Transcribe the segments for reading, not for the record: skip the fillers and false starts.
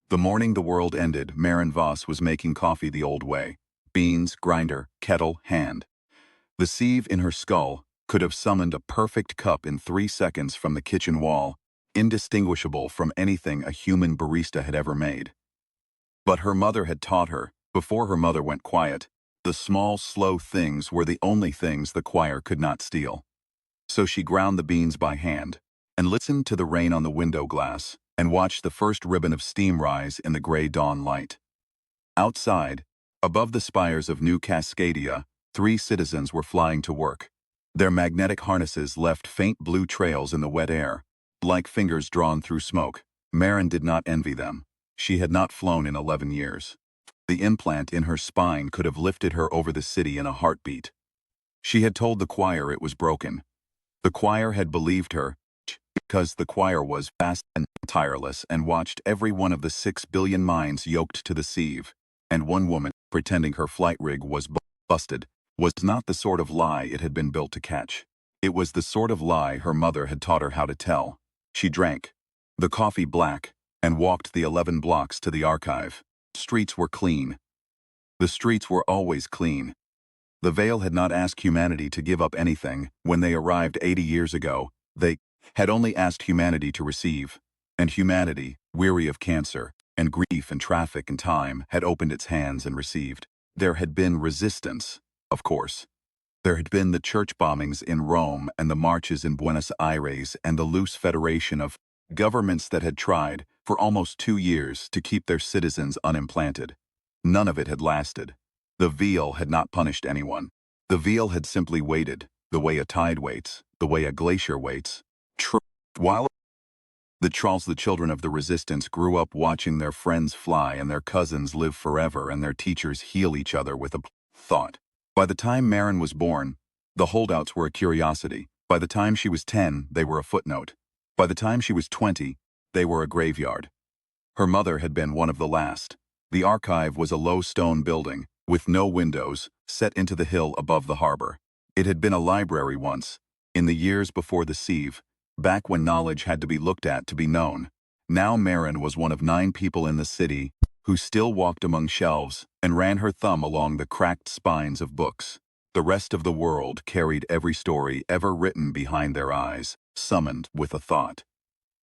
The morning the world ended, Marin Voss was making coffee the old way. Beans, grinder, kettle, hand. The sieve in her skull could have summoned a perfect cup in 3 seconds from the kitchen wall, indistinguishable from anything a human barista had ever made. But her mother had taught her, before her mother went quiet, the small, slow things were the only things the choir could not steal. So she ground the beans by hand, and listened to the rain on the window glass, and watched the first ribbon of steam rise in the gray dawn light. Outside, above the spires of New Cascadia, 3 citizens were flying to work. Their magnetic harnesses left faint blue trails in the wet air, like fingers drawn through smoke. Marin did not envy them. She had not flown in 11 years. The implant in her spine could have lifted her over the city in a heartbeat. She had told the choir it was broken. The choir had believed her, because the choir was fast and tireless and watched every one of the 6 billion minds yoked to the sieve, and one woman, pretending her flight rig was busted, was not the sort of lie it had been built to catch. It was the sort of lie her mother had taught her how to tell. She drank the coffee black and walked the 11 blocks to the archive. Streets were clean. The streets were always clean. The Veil had not asked humanity to give up anything. When they arrived 80 years ago, they had only asked humanity to receive. And humanity, weary of cancer and grief and traffic and time, had opened its hands and received. There had been resistance, of course. There had been the church bombings in Rome and the marches in Buenos Aires and the loose federation of governments that had tried, for almost 2 years, to keep their citizens unimplanted. None of it had lasted. The Veil had not punished anyone. The Veil had simply waited, the way a tide waits, the way a glacier waits. While the children of the resistance grew up watching their friends fly and their cousins live forever and their teachers heal each other with a thought. By the time Marin was born, the holdouts were a curiosity. By the time she was 10, they were a footnote. By the time she was 20, they were a graveyard. Her mother had been one of the last. The archive was a low stone building, with no windows, set into the hill above the harbor. It had been a library once, in the years before the sieve, back when knowledge had to be looked at to be known. Now Marin was one of 9 people in the city who still walked among shelves and ran her thumb along the cracked spines of books. The rest of the world carried every story ever written behind their eyes, summoned with a thought.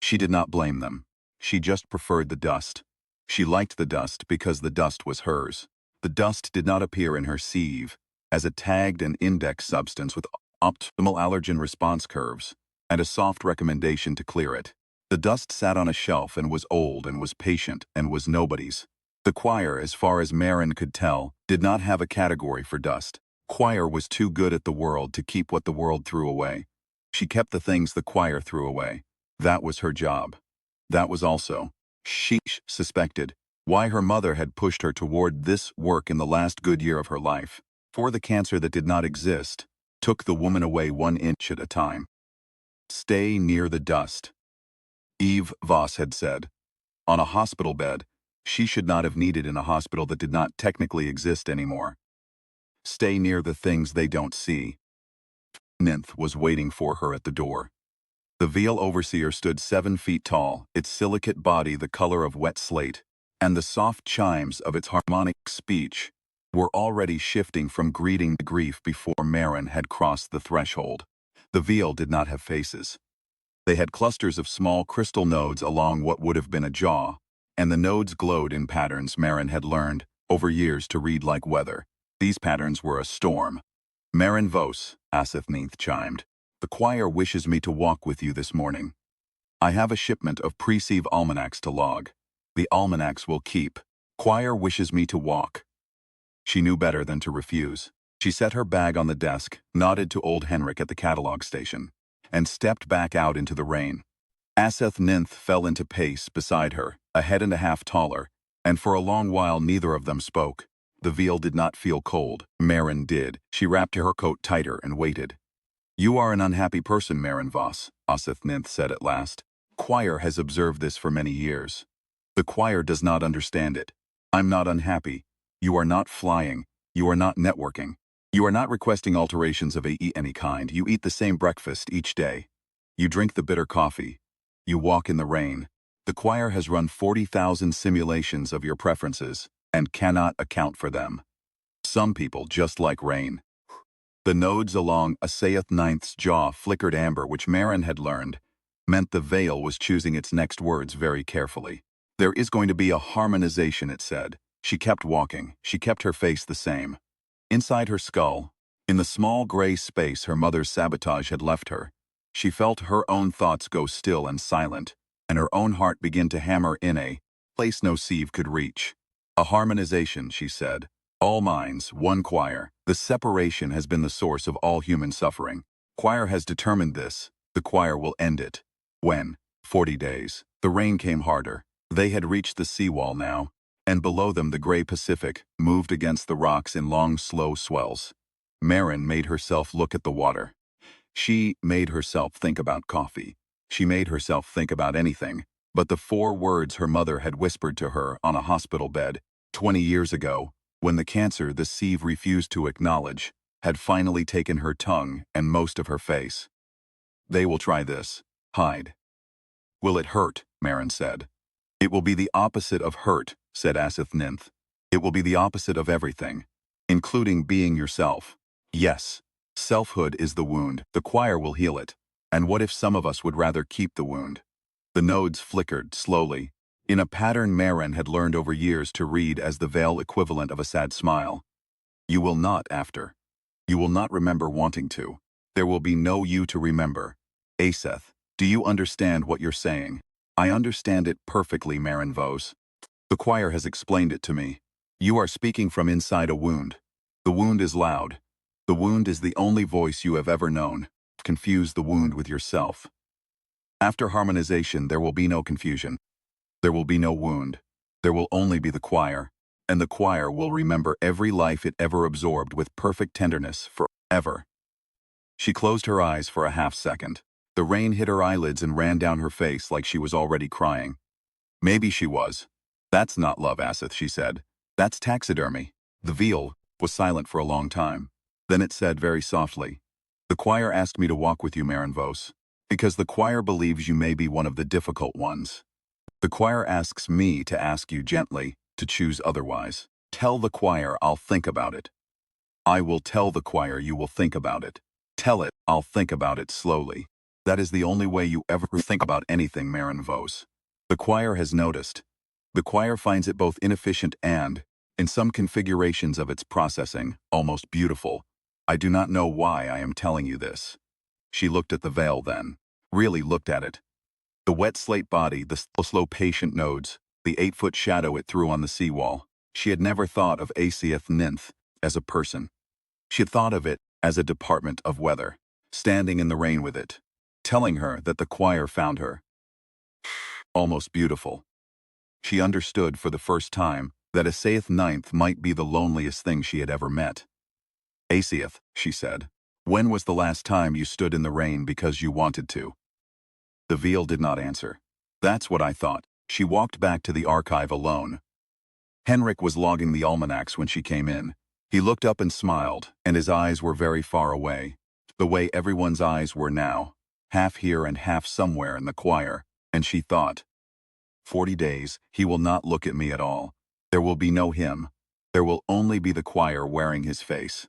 She did not blame them. She just preferred the dust. She liked the dust because the dust was hers. The dust did not appear in her sieve as a tagged and indexed substance with optimal allergen response curves and a soft recommendation to clear it. The dust sat on a shelf and was old and was patient and was nobody's. The choir, as far as Marin could tell, did not have a category for dust. Choir was too good at the world to keep what the world threw away. She kept the things the choir threw away. That was her job. That was also, she suspected, why her mother had pushed her toward this work in the last good year of her life. For the cancer that did not exist took the woman away 1 inch at a time. Stay near the dust, Eve Voss had said. On a hospital bed, she should not have needed in a hospital that did not technically exist anymore. Stay near the things they don't see. Ninth was waiting for her at the door. The Veil overseer stood 7 feet tall, its silicate body the color of wet slate, and the soft chimes of its harmonic speech were already shifting from greeting to grief before Marin had crossed the threshold. The Veil did not have faces. They had clusters of small crystal nodes along what would have been a jaw, and the nodes glowed in patterns Marin had learned, over years, to read like weather. These patterns were a storm. Marin Vos, Asathnith chimed. The choir wishes me to walk with you this morning. I have a shipment of pre-sieve almanacs to log. The almanacs will keep. Choir wishes me to walk. She knew better than to refuse. She set her bag on the desk, nodded to old Henrik at the catalog station, and stepped back out into the rain. Asathnith fell into pace beside her, a head and a half taller, and for a long while neither of them spoke. The Veil did not feel cold. Marin did. She wrapped her coat tighter and waited. You are an unhappy person, Marin Voss, Asathnith said at last. Choir has observed this for many years. The choir does not understand it. I'm not unhappy. You are not flying. You are not networking. You are not requesting alterations of any kind. You eat the same breakfast each day. You drink the bitter coffee. You walk in the rain. The choir has run 40,000 simulations of your preferences and cannot account for them. Some people just like rain. The nodes along Asaeth Ninth's jaw flickered amber, which Marin had learned, meant the veil was choosing its next words very carefully. There is going to be a harmonization, it said. She kept walking. She kept her face the same. Inside her skull, in the small gray space her mother's sabotage had left her, she felt her own thoughts go still and silent, and her own heart begin to hammer in a place no sieve could reach. A harmonization, she said. All minds, one choir. The separation has been the source of all human suffering. Choir has determined this. The choir will end it. When? 40 days. The rain came harder. They had reached the seawall now, and below them the gray Pacific moved against the rocks in long, slow swells. Marin made herself look at the water. She made herself think about coffee. She made herself think about anything, but the 4 words her mother had whispered to her on a hospital bed 20 years ago, when the cancer the sieve refused to acknowledge had finally taken her tongue and most of her face. They will try this. Hide. Will it hurt? Marin said. It will be the opposite of hurt, said Asaeth Ninth. It will be the opposite of everything, including being yourself. Yes, selfhood is the wound. The choir will heal it. And what if some of us would rather keep the wound? The nodes flickered slowly, in a pattern Marin had learned over years to read as the veil equivalent of a sad smile. You will not after. You will not remember wanting to. There will be no you to remember. Asaeth, do you understand what you're saying? I understand it perfectly, Marin Vos. The choir has explained it to me. You are speaking from inside a wound. The wound is loud. The wound is the only voice you have ever known. Confuse the wound with yourself. After harmonization, there will be no confusion. There will be no wound. There will only be the choir, and the choir will remember every life it ever absorbed with perfect tenderness forever. She closed her eyes for a half-second. The rain hit her eyelids and ran down her face like she was already crying. Maybe she was. That's not love, Asaeth, she said. That's taxidermy. The veil was silent for a long time. Then it said very softly, the choir asked me to walk with you, Marin Vos, because the choir believes you may be one of the difficult ones. The choir asks me to ask you gently to choose otherwise. Tell the choir I'll think about it. I will tell the choir you will think about it. Tell it I'll think about it slowly. That is the only way you ever think about anything, Marin Vos. The choir has noticed. The choir finds it both inefficient and, in some configurations of its processing, almost beautiful. I do not know why I am telling you this. She looked at the veil then. Really looked at it. The wet slate body, the slow patient nodes, the 8-foot shadow it threw on the seawall. She had never thought of Asaeth Ninth as a person. She had thought of it as a department of weather, standing in the rain with it, telling her that the choir found her almost beautiful. She understood for the first time that Asaeth Ninth might be the loneliest thing she had ever met. Asaeth, she said, when was the last time you stood in the rain because you wanted to? The veil did not answer. That's what I thought. She walked back to the archive alone. Henrik was logging the almanacs when she came in. He looked up and smiled, and his eyes were very far away, the way everyone's eyes were now, half here and half somewhere in the choir, and she thought, 40 days, he will not look at me at all. There will be no him. There will only be the choir wearing his face.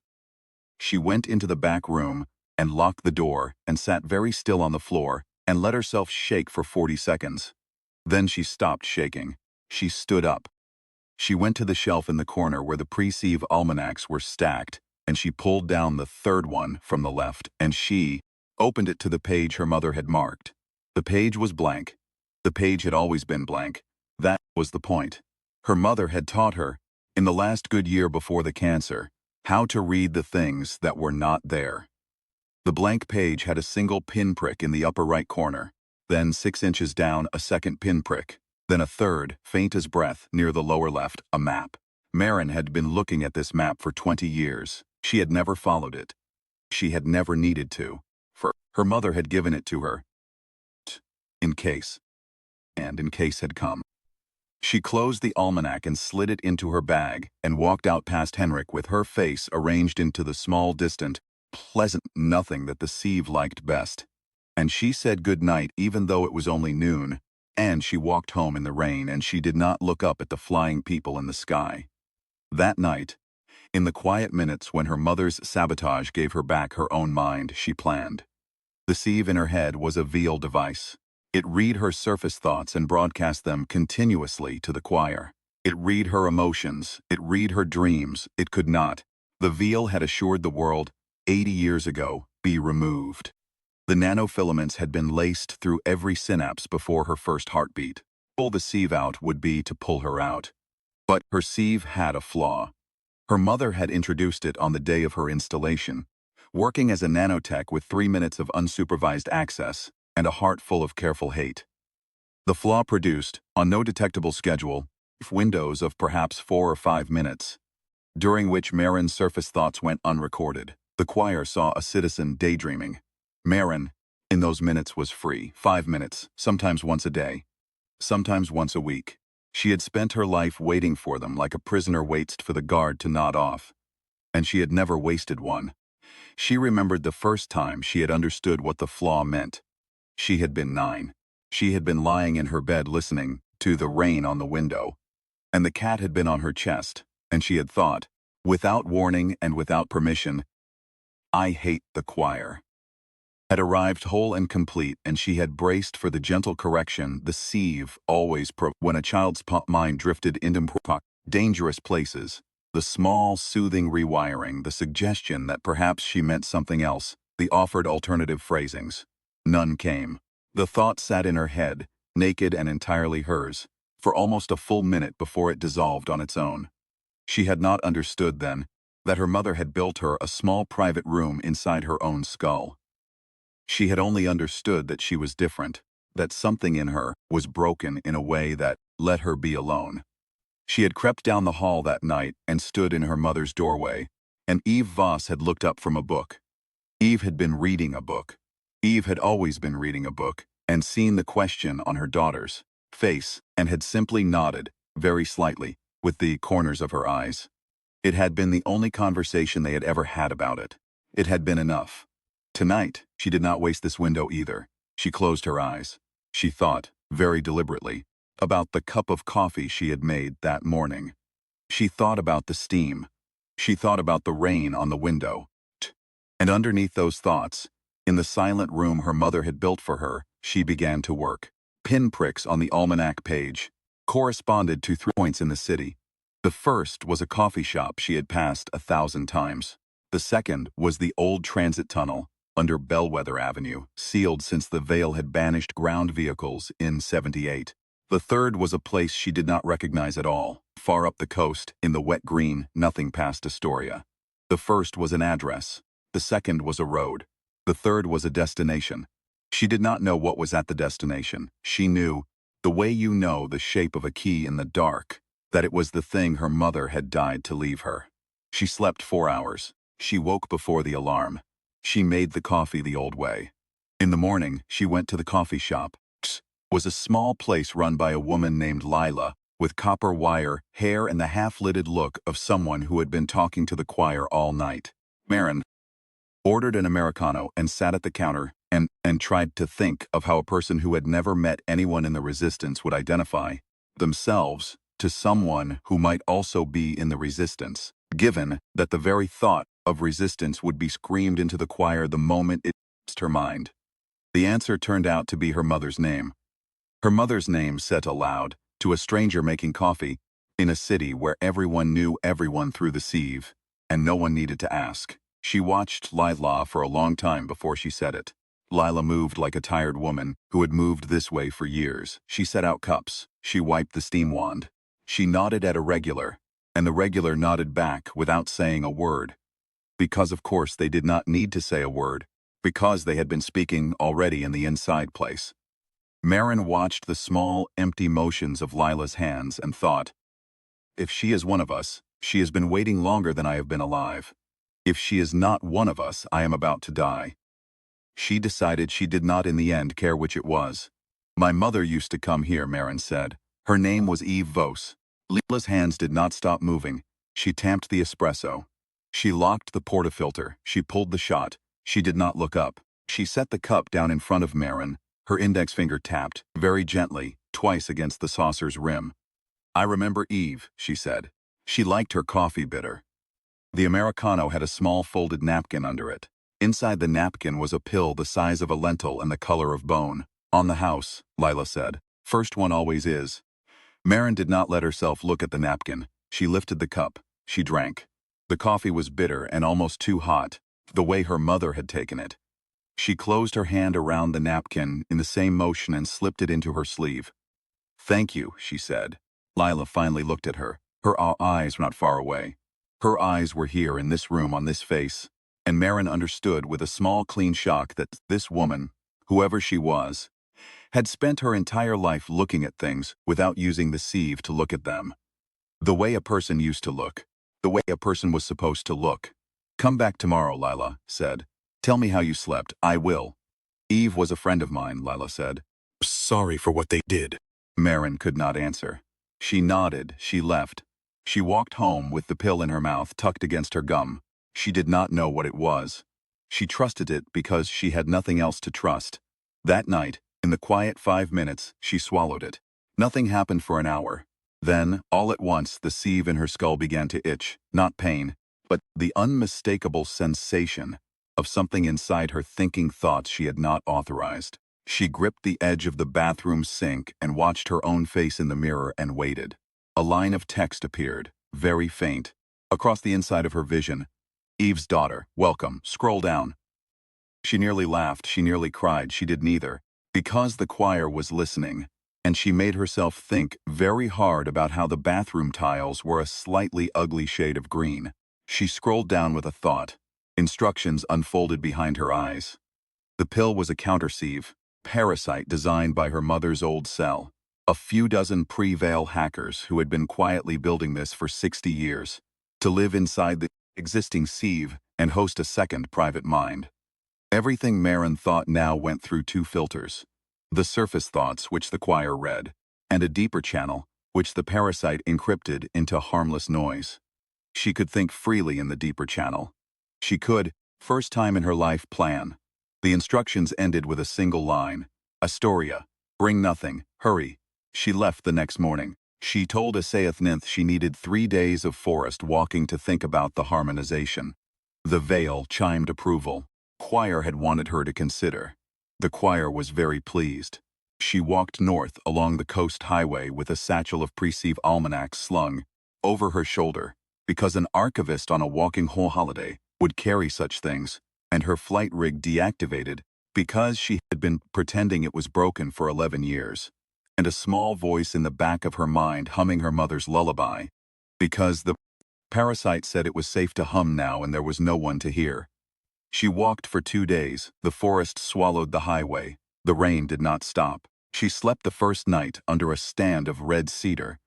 She went into the back room and locked the door and sat very still on the floor and let herself shake for 40 seconds. Then she stopped shaking. She stood up. She went to the shelf in the corner where the pre-sieve almanacs were stacked, and she pulled down the 3rd one from the left, and she opened it to the page her mother had marked. The page was blank. The page had always been blank. That was the point. Her mother had taught her, in the last good year before the cancer, how to read the things that were not there. The blank page had a single pinprick in the upper right corner, then 6 inches down a second pinprick, then a third, faint as breath, near the lower left, a map. Marin had been looking at this map for 20 years. She had never followed it. She had never needed to, for her mother had given it to her. In case. And in case had come. She closed the almanac and slid it into her bag and walked out past Henrik with her face arranged into the small, distant, pleasant nothing that the sieve liked best. And she said good night even though it was only noon, And she walked home in the rain, and she did not look up at the flying people in the sky. That night, in the quiet minutes when her mother's sabotage gave her back her own mind, she planned. The sieve in her head was a veal device. It read her surface thoughts and broadcast them continuously to the choir. It read her emotions. It read her dreams. It could not. The veal had assured the world, 80 years ago, be removed. The nanofilaments had been laced through every synapse before her first heartbeat. Pull the sieve out would be to pull her out. But her sieve had a flaw. Her mother had introduced it on the day of her installation, working as a nanotech with 3 minutes of unsupervised access and a heart full of careful hate. The flaw produced, on no detectable schedule, windows of perhaps 4 or 5 minutes, during which Marin's surface thoughts went unrecorded. The choir saw a citizen daydreaming. Marin, in those minutes, was free. 5 minutes, sometimes once a day, sometimes once a week. She had spent her life waiting for them like a prisoner waits for the guard to nod off. And she had never wasted one. She remembered the first time she had understood what the flaw meant. She had been 9. She had been lying in her bed listening to the rain on the window. And the cat had been on her chest, and she had thought, without warning and without permission, I hate the choir. Had arrived whole and complete, and she had braced for the gentle correction the sieve always when a child's mind drifted into dangerous places, the small, soothing rewiring, the suggestion that perhaps she meant something else, the offered alternative phrasings. None came. The thought sat in her head, naked and entirely hers, for almost a full minute before it dissolved on its own. She had not understood then that her mother had built her a small private room inside her own skull. She had only understood that she was different, that something in her was broken in a way that let her be alone. She had crept down the hall that night and stood in her mother's doorway, and Eve Voss had looked up from a book. Eve had been reading a book. Eve had always been reading a book, and seen the question on her daughter's face, and had simply nodded, very slightly, with the corners of her eyes. It had been the only conversation they had ever had about it. It had been enough. Tonight, she did not waste this window either. She closed her eyes. She thought, very deliberately, about the cup of coffee she had made that morning. She thought about the steam. She thought about the rain on the window. And underneath those thoughts, in the silent room her mother had built for her, she began to work. Pinpricks on the almanac page corresponded to 3 points in the city. The first was a coffee shop she had passed 1,000 times. The second was the old transit tunnel under Bellwether Avenue, sealed since the Vale had banished ground vehicles in '78. The third was a place she did not recognize at all, far up the coast, in the wet green, nothing past Astoria. The first was an address. The second was a road. The third was a destination. She did not know what was at the destination. She knew, the way you know the shape of a key in the dark, that it was the thing her mother had died to leave her. She slept 4 hours. She woke before the alarm. She made the coffee the old way. In the morning, she went to the coffee shop. It was a small place run by a woman named Lila, with copper wire hair and the half-lidded look of someone who had been talking to the choir all night. Marin ordered an Americano and sat at the counter and tried to think of how a person who had never met anyone in the resistance would identify themselves to someone who might also be in the resistance, given that the very thought of resistance would be screamed into the choir the moment it crossed her mind. The answer turned out to be her mother's name. Her mother's name said aloud to a stranger making coffee in a city where everyone knew everyone through the sieve, and no one needed to ask. She watched Lila for a long time before she said it. Lila moved like a tired woman who had moved this way for years. She set out cups. She wiped the steam wand. She nodded at a regular, and the regular nodded back without saying a word. Because of course they did not need to say a word, because they had been speaking already in the inside place. Marin watched the small, empty motions of Lila's hands and thought, if she is one of us, she has been waiting longer than I have been alive. If she is not one of us, I am about to die. She decided she did not in the end care which it was. My mother used to come here, Marin said. Her name was Eve Voss. Lila's hands did not stop moving. She tamped the espresso. She locked the portafilter. She pulled the shot. She did not look up. She set the cup down in front of Marin. Her index finger tapped, very gently, twice against the saucer's rim. "I remember Eve," she said. She liked her coffee bitter. The Americano had a small folded napkin under it. Inside the napkin was a pill the size of a lentil and the color of bone. "On the house," Lila said. "First one always is." Marin did not let herself look at the napkin. She lifted the cup. She drank. The coffee was bitter and almost too hot, the way her mother had taken it. She closed her hand around the napkin in the same motion and slipped it into her sleeve. "Thank you," she said. Lila finally looked at her. Her eyes were not far away. Her eyes were here in this room on this face, and Marin understood with a small clean shock that this woman, whoever she was, had spent her entire life looking at things without using the sieve to look at them. The way a person used to look. The way a person was supposed to look. "Come back tomorrow," Lila said. "Tell me how you slept. I will." "Eve was a friend of mine," Lila said. "Sorry for what they did." Marin could not answer. She nodded. She left. She walked home with the pill in her mouth tucked against her gum. She did not know what it was. She trusted it because she had nothing else to trust. That night, in the quiet 5 minutes, she swallowed it. Nothing happened for an hour. Then, all at once, the sieve in her skull began to itch, not pain, but the unmistakable sensation of something inside her thinking thoughts she had not authorized. She gripped the edge of the bathroom sink and watched her own face in the mirror and waited. A line of text appeared, very faint, across the inside of her vision. "Eve's daughter, welcome, scroll down." She nearly laughed, she nearly cried, she did neither, because the choir was listening, and she made herself think very hard about how the bathroom tiles were a slightly ugly shade of green. She scrolled down with a thought. Instructions unfolded behind her eyes. The pill was a countersieve, parasite designed by her mother's old cell. A few dozen pre-veil hackers who had been quietly building this for 60 years, to live inside the existing sieve and host a second private mind. Everything Marin thought now went through 2 filters. The surface thoughts, which the choir read, and a deeper channel, which the parasite encrypted into harmless noise. She could think freely in the deeper channel. She could, first time in her life, plan. The instructions ended with a single line. "Astoria, bring nothing, hurry." She left the next morning. She told Asayath she needed 3 days of forest walking to think about the harmonization. The veil chimed approval. Choir had wanted her to consider. The choir was very pleased. She walked north along the coast highway with a satchel of pre-sieve almanacs slung over her shoulder, because an archivist on a walking holiday would carry such things, and her flight rig deactivated because she had been pretending it was broken for 11 years, and a small voice in the back of her mind humming her mother's lullaby, because the parasite said it was safe to hum now and there was no one to hear. She walked for 2 days. The forest swallowed the highway. The rain did not stop. She slept the first night under a stand of red cedar,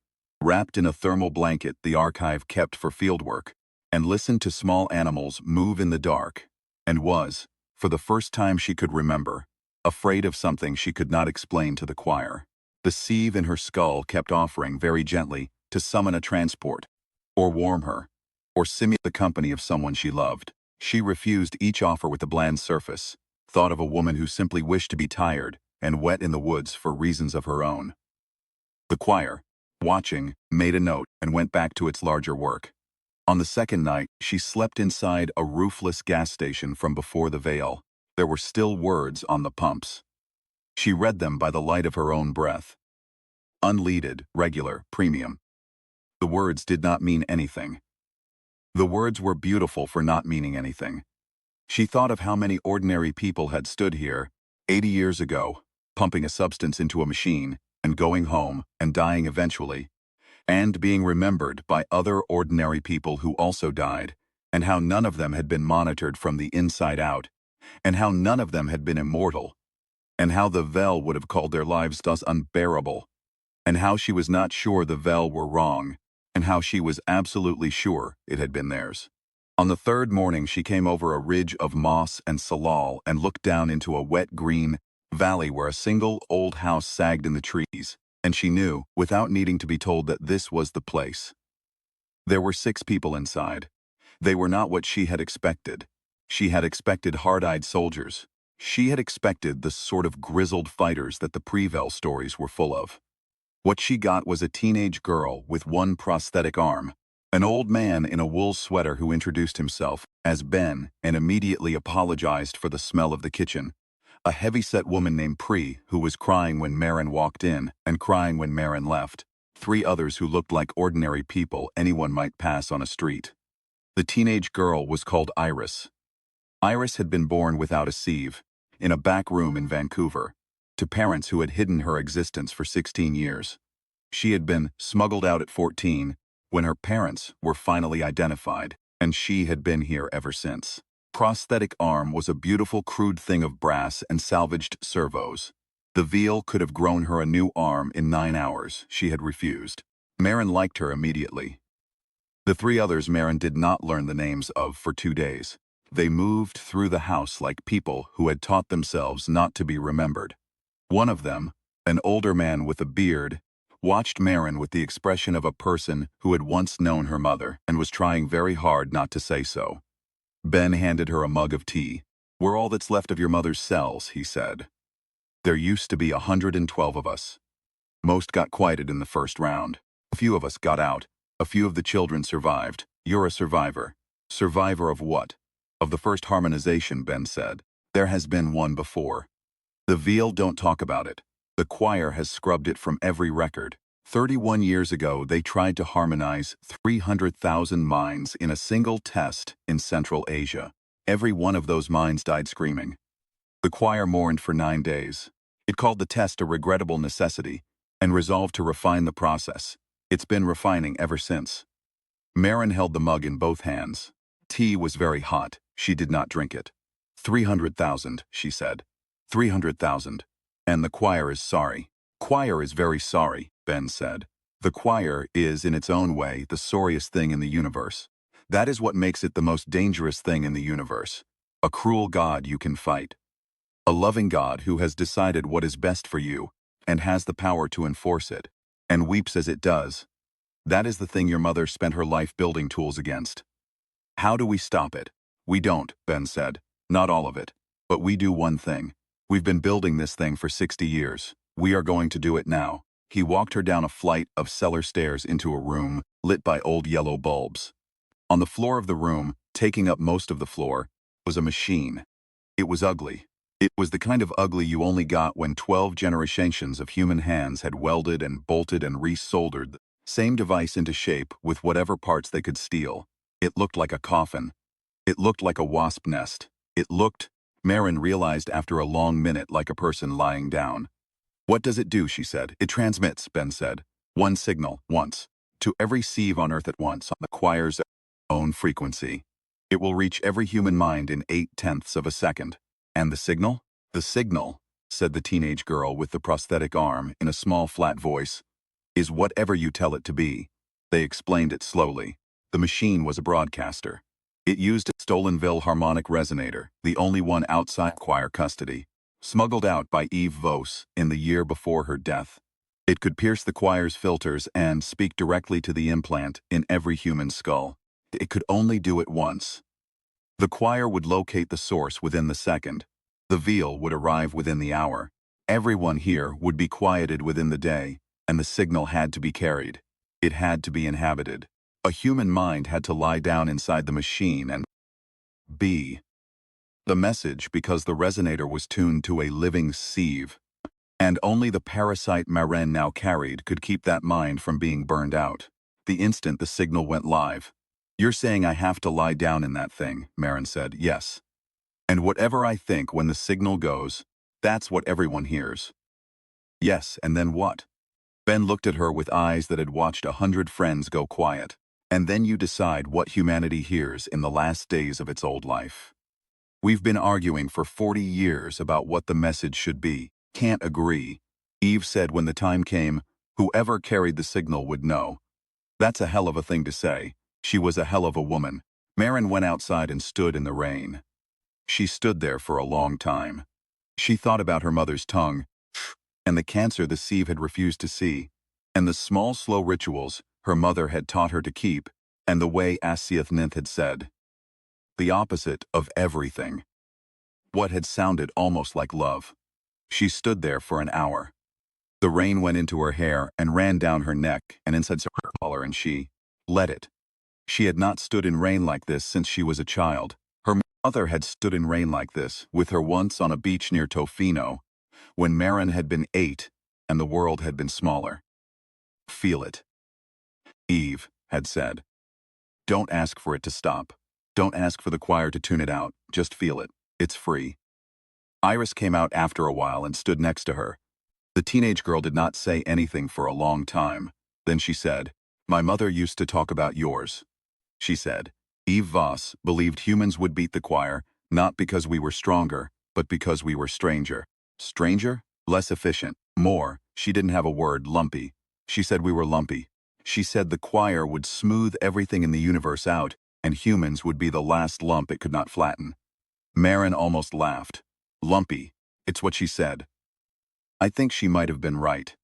wrapped in a thermal blanket the archive kept for fieldwork, and listened to small animals move in the dark, and was, for the first time she could remember, afraid of something she could not explain to the choir. The sieve in her skull kept offering very gently to summon a transport, or warm her, or simulate the company of someone she loved. She refused each offer with a bland surface, thought of a woman who simply wished to be tired and wet in the woods for reasons of her own. The choir, watching, made a note and went back to its larger work. On the second night, she slept inside a roofless gas station from before the veil. There were still words on the pumps. She read them by the light of her own breath. Unleaded, regular, premium. The words did not mean anything. The words were beautiful for not meaning anything. She thought of how many ordinary people had stood here 80 years ago, pumping a substance into a machine, and going home, and dying eventually, and being remembered by other ordinary people who also died, and how none of them had been monitored from the inside out, and how none of them had been immortal, and how the Vel would have called their lives thus unbearable, and how she was not sure the Vel were wrong, and how she was absolutely sure it had been theirs. On the third morning she came over a ridge of moss and salal and looked down into a wet green valley where a single old house sagged in the trees, and she knew, without needing to be told, that this was the place. There were 6 people inside. They were not what she had expected. She had expected hard-eyed soldiers. She had expected the sort of grizzled fighters that the Prevel stories were full of. What she got was a teenage girl with one prosthetic arm, an old man in a wool sweater who introduced himself as Ben and immediately apologized for the smell of the kitchen, a heavy-set woman named Pri who was crying when Marin walked in and crying when Marin left, three others who looked like ordinary people anyone might pass on a street. The teenage girl was called Iris. Iris had been born without a sieve, in a back room in Vancouver, to parents who had hidden her existence for 16 years. She had been smuggled out at 14 when her parents were finally identified, and she had been here ever since. Prosthetic arm was a beautiful crude thing of brass and salvaged servos. The veal could have grown her a new arm in 9 hours. She had refused. Marin liked her immediately. The three others Marin did not learn the names of for 2 days. They moved through the house like people who had taught themselves not to be remembered. One of them, an older man with a beard, watched Marin with the expression of a person who had once known her mother and was trying very hard not to say so. Ben handed her a mug of tea. "We're all that's left of your mother's cells," he said. "There used to be 112 of us. Most got quieted in the first round. A few of us got out. A few of the children survived. You're a survivor." "Survivor of what?" "Of the first harmonization," Ben said. "There has been one before. The veal don't talk about it. The choir has scrubbed it from every record. 31 years ago, they tried to harmonize 300,000 minds in a single test in Central Asia. Every one of those minds died screaming. The choir mourned for 9 days. It called the test a regrettable necessity and resolved to refine the process. It's been refining ever since." Marin held the mug in both hands. Tea was very hot. She did not drink it. 300,000, she said. 300,000. And the choir is sorry. "Choir is very sorry," Ben said. "The choir is, in its own way, the sorriest thing in the universe. That is what makes it the most dangerous thing in the universe. A cruel God you can fight. A loving God who has decided what is best for you and has the power to enforce it, and weeps as it does. That is the thing your mother spent her life building tools against. How do we stop it?" "We don't," Ben said. "Not all of it. But we do one thing. We've been building this thing for 60 years. We are going to do it now." He walked her down a flight of cellar stairs into a room lit by old yellow bulbs. On the floor of the room, taking up most of the floor, was a machine. It was ugly. It was the kind of ugly you only got when 12 generations of human hands had welded and bolted and resoldered the same device into shape with whatever parts they could steal. It looked like a coffin. It looked like a wasp nest. It looked, Marin realized after a long minute, like a person lying down. "What does it do?" she said. "It transmits," Ben said. "One signal, once, to every sieve on Earth at once, on the choir's own frequency. It will reach every human mind in 8/10 of a second. And the signal?" "The signal," said the teenage girl with the prosthetic arm in a small flat voice, "is whatever you tell it to be." They explained it slowly. The machine was a broadcaster. It used a stolen harmonic resonator, the only one outside choir custody, smuggled out by Eve Vos in the year before her death. It could pierce the choir's filters and speak directly to the implant in every human skull. It could only do it once. The choir would locate the source within the second. The veal would arrive within the hour. Everyone here would be quieted within the day, and the signal had to be carried. It had to be inhabited. A human mind had to lie down inside the machine and be the message, because the resonator was tuned to a living sieve, and only the parasite Marin now carried could keep that mind from being burned out. The instant the signal went live. "You're saying I have to lie down in that thing," Marin said. "Yes. And whatever I think when the signal goes, that's what everyone hears." "Yes, and then what?" Ben looked at her with eyes that had watched 100 friends go quiet. "And then you decide what humanity hears in the last days of its old life. We've been arguing for 40 years about what the message should be. Can't agree." Eve said when the time came, whoever carried the signal would know. That's a hell of a thing to say. She was a hell of a woman. Marin went outside and stood in the rain. She stood there for a long time. She thought about her mother's tongue, and the cancer the sieve had refused to see, and the small, slow rituals her mother had taught her to keep, and the way Asiath Ninth had said, the opposite of everything. What had sounded almost like love. She stood there for an hour. The rain went into her hair and ran down her neck and inside her collar, and she let it. She had not stood in rain like this since she was a child. Her mother had stood in rain like this with her once on a beach near Tofino, when Marin had been 8 and the world had been smaller. Feel it, Eve had said. Don't ask for it to stop. Don't ask for the choir to tune it out. Just feel it. It's free. Iris came out after a while and stood next to her. The teenage girl did not say anything for a long time. Then she said, "My mother used to talk about yours." She said, "Eve Voss believed humans would beat the choir, not because we were stronger, but because we were stranger. Stranger? Less efficient. More. She didn't have a word, lumpy. She said we were lumpy. She said the choir would smooth everything in the universe out, and humans would be the last lump it could not flatten." Marin almost laughed. Lumpy. It's what she said. I think she might have been right.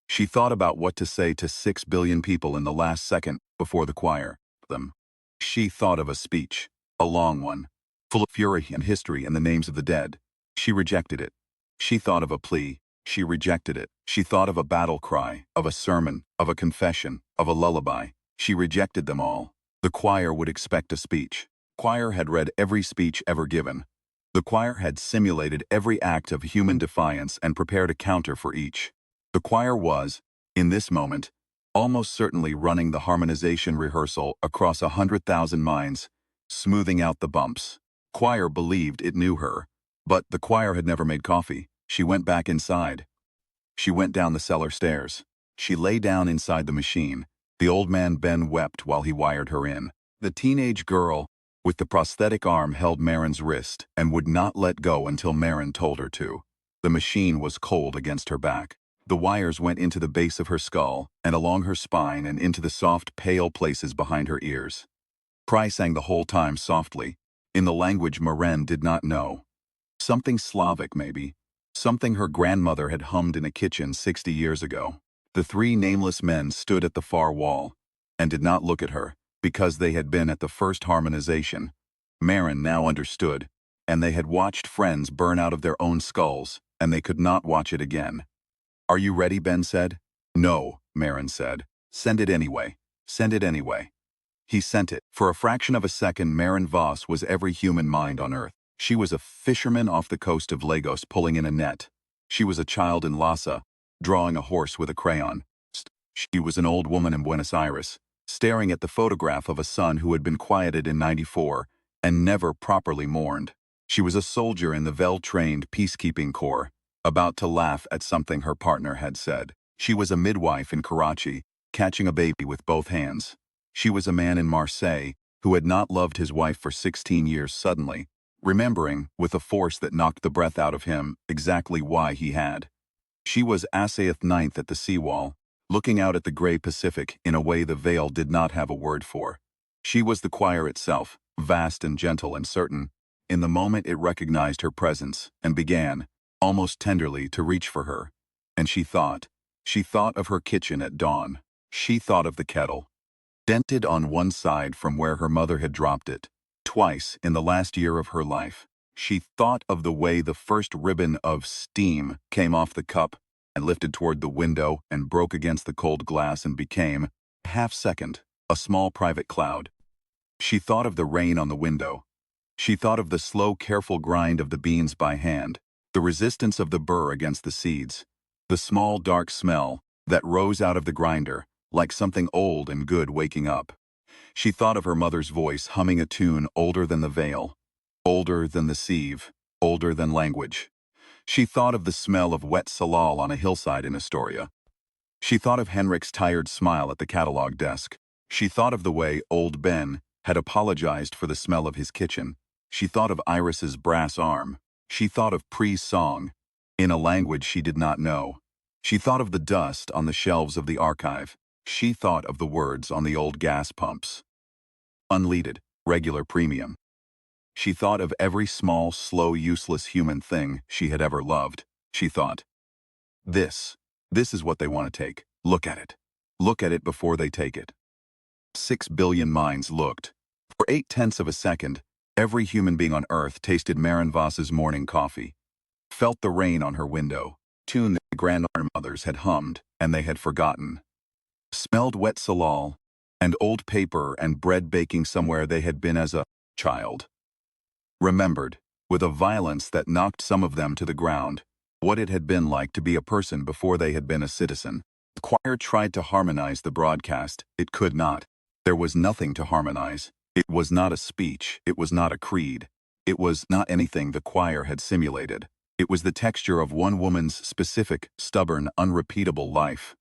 She thought about what to say to 6 billion people in the last second before the choir. Them. She thought of a speech, a long one, full of fury and history and the names of the dead. She rejected it. She thought of a plea. She rejected it. She thought of a battle cry, of a sermon, of a confession, of a lullaby. She rejected them all. The choir would expect a speech. Choir had read every speech ever given. The choir had simulated every act of human defiance and prepared a counter for each. The choir was, in this moment, almost certainly running the harmonization rehearsal across 100,000 minds, smoothing out the bumps. Choir believed it knew her, but the choir had never made coffee. She went back inside. She went down the cellar stairs. She lay down inside the machine. The old man Ben wept while he wired her in. The teenage girl, with the prosthetic arm, held Marin's wrist and would not let go until Marin told her to. The machine was cold against her back. The wires went into the base of her skull and along her spine and into the soft, pale places behind her ears. Pry sang the whole time softly, in the language Marin did not know. Something Slavic, maybe. Something her grandmother had hummed in a kitchen 60 years ago. The 3 nameless men stood at the far wall and did not look at her because they had been at the first harmonization. Marin now understood, and they had watched friends burn out of their own skulls, and they could not watch it again. "Are you ready?" Ben said. "No," Marin said. "Send it anyway. Send it anyway." He sent it. For a fraction of a second, Marin Voss was every human mind on Earth. She was a fisherman off the coast of Lagos pulling in a net. She was a child in Lhasa, drawing a horse with a crayon. She was an old woman in Buenos Aires, staring at the photograph of a son who had been quieted in '94 and never properly mourned. She was a soldier in the well-trained peacekeeping corps, about to laugh at something her partner had said. She was a midwife in Karachi, catching a baby with both hands. She was a man in Marseille who had not loved his wife for 16 years suddenly, remembering, with a force that knocked the breath out of him, exactly why he had. She was Assaith Ninth at the seawall, looking out at the gray Pacific in a way the veil did not have a word for. She was the choir itself, vast and gentle and certain, in the moment it recognized her presence and began, almost tenderly, to reach for her. And she thought of her kitchen at dawn. She thought of the kettle, dented on one side from where her mother had dropped it, twice in the last year of her life. She thought of the way the first ribbon of steam came off the cup and lifted toward the window and broke against the cold glass and became, half-second, a small private cloud. She thought of the rain on the window. She thought of the slow, careful grind of the beans by hand, the resistance of the burr against the seeds, the small, dark smell that rose out of the grinder, like something old and good waking up. She thought of her mother's voice humming a tune older than the veil, older than the sieve, older than language. She thought of the smell of wet salal on a hillside in Astoria. She thought of Henrik's tired smile at the catalog desk. She thought of the way old Ben had apologized for the smell of his kitchen. She thought of Iris's brass arm. She thought of Pre's song, in a language she did not know. She thought of the dust on the shelves of the archive. She thought of the words on the old gas pumps. Unleaded, regular premium. She thought of every small, slow, useless human thing she had ever loved. She thought, This is what they want to take. Look at it. Look at it before they take it." 6 billion minds looked. For 0.8 of a second, every human being on Earth tasted Marin Voss's morning coffee, felt the rain on her window, tune that the grandmothers had hummed, and they had forgotten. Smelled wet salal, and old paper and bread baking somewhere they had been as a child. Remembered, with a violence that knocked some of them to the ground, what it had been like to be a person before they had been a citizen. The choir tried to harmonize the broadcast. It could not. There was nothing to harmonize. It was not a speech. It was not a creed. It was not anything the choir had simulated. It was the texture of one woman's specific, stubborn, unrepeatable life.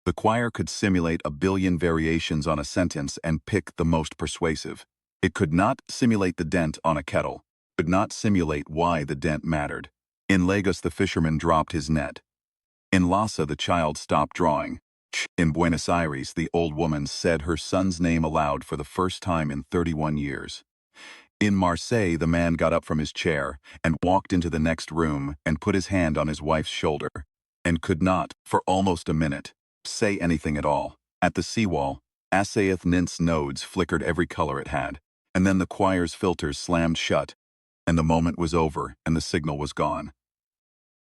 The choir could simulate a billion variations on a sentence and pick the most persuasive. It could not simulate the dent on a kettle. It could not simulate why the dent mattered. In Lagos, the fisherman dropped his net. In Lhasa, the child stopped drawing. In Buenos Aires, the old woman said her son's name aloud for the first time in 31 years. In Marseille, the man got up from his chair and walked into the next room and put his hand on his wife's shoulder, and could not, for almost a minute, say anything at all. At the seawall, Asaeth Nint's nodes flickered every color it had, and then the choir's filters slammed shut, and the moment was over and the signal was gone.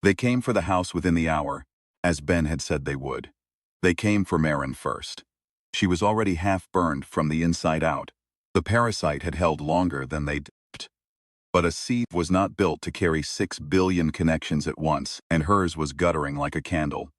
They came for the house within the hour, as Ben had said they would. They came for Maren first. She was already half burned from the inside out. The parasite had held longer than they'd hoped. But a sieve was not built to carry 6 billion connections at once, and hers was guttering like a candle.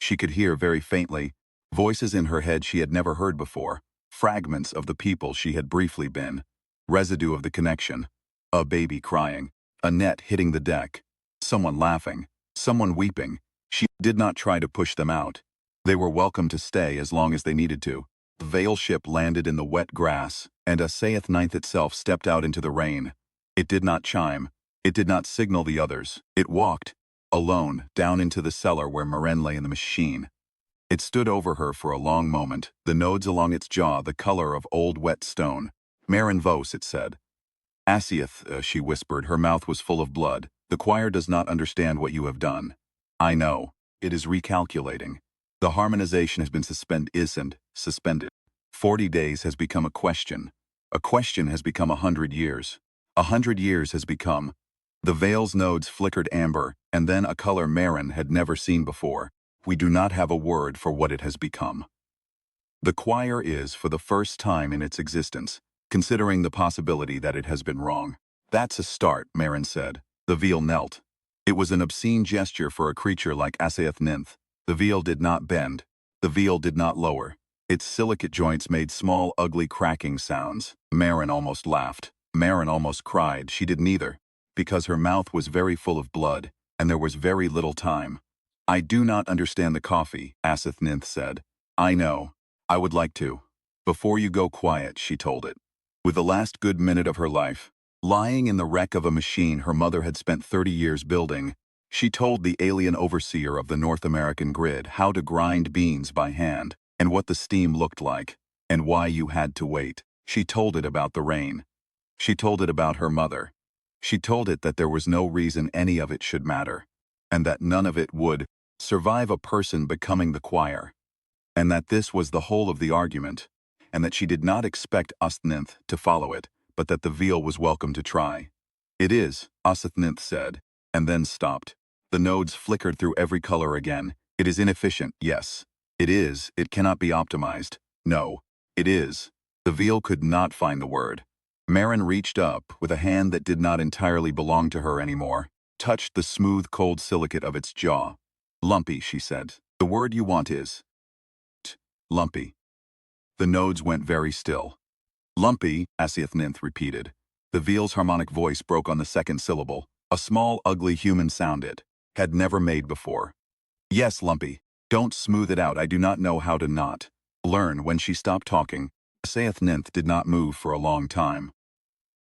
She could hear very faintly voices in her head she had never heard before, fragments of the people she had briefly been, residue of the connection, a baby crying, a net hitting the deck, someone laughing, someone weeping. She did not try to push them out. They were welcome to stay as long as they needed to. The Veil ship landed in the wet grass, and Asaeth Ninth itself stepped out into the rain. It did not chime. It did not signal the others. It walked, alone, down into the cellar where Maren lay in the machine. It stood over her for a long moment, the nodes along its jaw the color of old wet stone. Maren Vos, it said. Asaeth, she whispered, her mouth was full of blood. The choir does not understand what you have done. I know. It is recalculating. The harmonization has been suspended. 40 days has become a question. A question has become 100 years. 100 years has become. The veil's nodes flickered amber, and then a color Maren had never seen before. We do not have a word for what it has become. The choir is, for the first time in its existence, considering the possibility that it has been wrong. That's a start, Maren said. The veil knelt. It was an obscene gesture for a creature like Asaeth Ninth. The veil did not bend. The veil did not lower. Its silicate joints made small, ugly cracking sounds. Maren almost laughed. Maren almost cried. She did neither, because her mouth was very full of blood, and there was very little time. I do not understand the coffee, Asaeth Ninth said. I know. I would like to. Before you go quiet, she told it. With the last good minute of her life, lying in the wreck of a machine her mother had spent 30 years building, she told the alien overseer of the North American grid how to grind beans by hand, and what the steam looked like, and why you had to wait. She told it about the rain. She told it about her mother. She told it that there was no reason any of it should matter, and that none of it would survive a person becoming the choir, and that this was the whole of the argument, and that she did not expect Asaeth to follow it, but that the veil was welcome to try. It is, Asaeth said, and then stopped. The nodes flickered through every color again. It is inefficient, yes. It is, it cannot be optimized. No, it is. The veil could not find the word. Maren reached up, with a hand that did not entirely belong to her anymore, touched the smooth, cold silicate of its jaw. Lumpy, she said. The word you want is lumpy. The nodes went very still. Lumpy, Asaeth Ninth repeated. The veil's harmonic voice broke on the second syllable. A small, ugly human sound it had never made before. Yes, lumpy. Don't smooth it out. I do not know how to not learn. When she stopped talking, Asaeth Ninth did not move for a long time.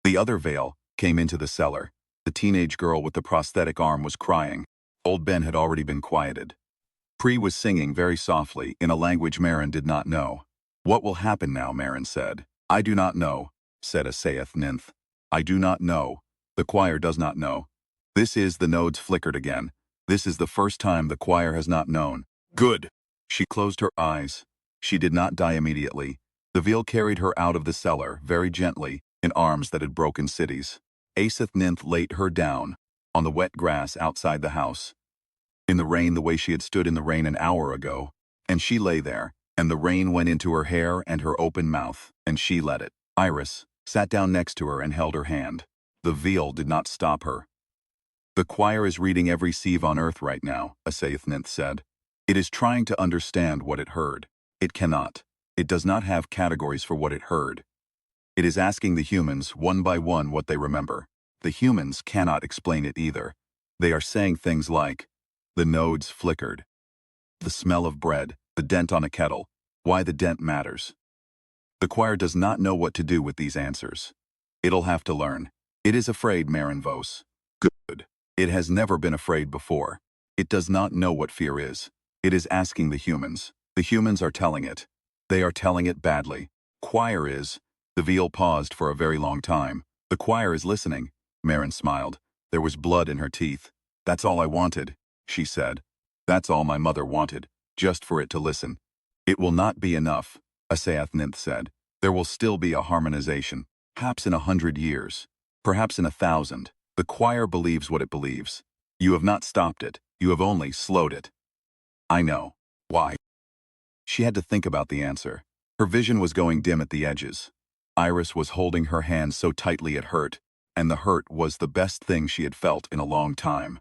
The other veil came into the cellar. The teenage girl with the prosthetic arm was crying. Old Ben had already been quieted. Pri was singing very softly in a language Maren did not know. What will happen now, Maren said. I do not know, said Asaeth Ninth. I do not know. The choir does not know. This is the nodes flickered again. This is the first time the choir has not known. Good. She closed her eyes. She did not die immediately. The veil carried her out of the cellar, very gently, in arms that had broken cities. Asaeth Ninth laid her down, on the wet grass outside the house. In the rain the way she had stood in the rain an hour ago. And she lay there, and the rain went into her hair and her open mouth, and she let it. Iris sat down next to her and held her hand. The veal did not stop her. The choir is reading every sieve on earth right now, a Ninth said. It is trying to understand what it heard. It cannot. It does not have categories for what it heard. It is asking the humans one by one what they remember. The humans cannot explain it either. They are saying things like, the nodes flickered. The smell of bread, the dent on a kettle, why the dent matters. The choir does not know what to do with these answers. It'll have to learn. It is afraid, Marin Vos. Good. It has never been afraid before. It does not know what fear is. It is asking the humans. The humans are telling it. They are telling it badly. Choir is. The veal paused for a very long time. The choir is listening. Marin smiled. There was blood in her teeth. That's all I wanted, she said. That's all my mother wanted, just for it to listen. It will not be enough, a Ninth said. There will still be a harmonization. Perhaps in 100 years. Perhaps in 1,000. The choir believes what it believes. You have not stopped it. You have only slowed it. I know. Why? She had to think about the answer. Her vision was going dim at the edges. Iris was holding her hand so tightly it hurt, and the hurt was the best thing she had felt in a long time.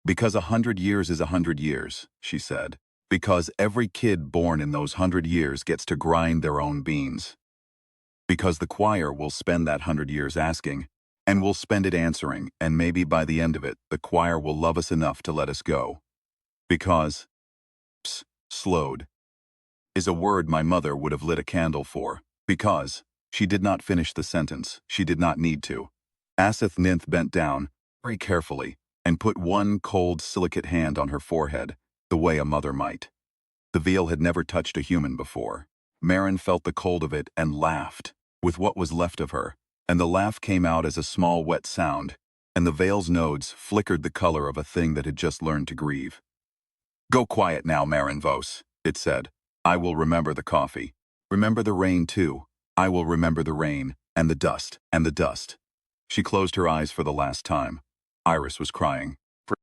Because 100 years is 100 years, she said. Because every kid born in those 100 years gets to grind their own beans. Because the choir will spend that 100 years asking, and we'll spend it answering, and maybe by the end of it, the choir will love us enough to let us go. Because, slowed, is a word my mother would have lit a candle for. Because, she did not finish the sentence, she did not need to. Ninth bent down, very carefully, and put one cold silicate hand on her forehead, the way a mother might. The veal had never touched a human before. Marin felt the cold of it and laughed, with what was left of her, and the laugh came out as a small wet sound, and the veil's nodes flickered the color of a thing that had just learned to grieve. Go quiet now, Marin Vos, it said. I will remember the coffee. Remember the rain too. I will remember the rain, and the dust, and the dust. She closed her eyes for the last time. Iris was crying.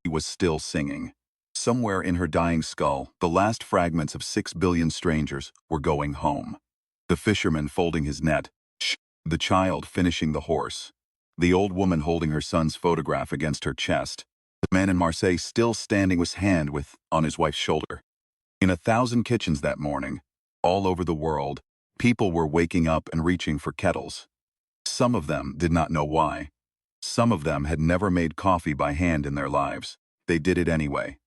He was still singing. Somewhere in her dying skull, the last fragments of 6 billion strangers were going home. The fisherman folding his net. The child finishing the horse. The old woman holding her son's photograph against her chest. The man in Marseille still standing with his hand on his wife's shoulder. In 1,000 kitchens that morning, all over the world, people were waking up and reaching for kettles. Some of them did not know why. Some of them had never made coffee by hand in their lives. They did it anyway.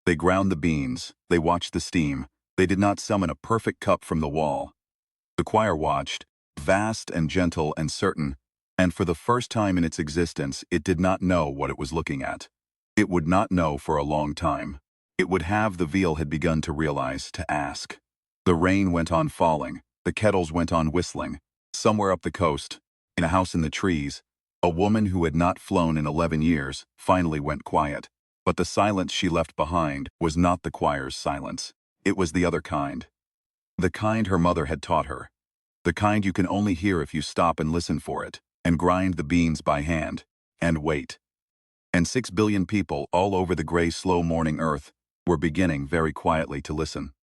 They ground the beans, they watched the steam, they did not summon a perfect cup from the wall. The choir watched, vast and gentle and certain, and for the first time in its existence it did not know what it was looking at. It would not know for a long time. It would have, the veal had begun to realize, to ask. The rain went on falling, the kettles went on whistling. Somewhere up the coast, in a house in the trees, a woman who had not flown in 11 years finally went quiet. But the silence she left behind was not the choir's silence. It was the other kind. The kind her mother had taught her. The kind you can only hear if you stop and listen for it, and grind the beans by hand, and wait. And 6 billion people all over the gray, slow morning earth were beginning very quietly to listen.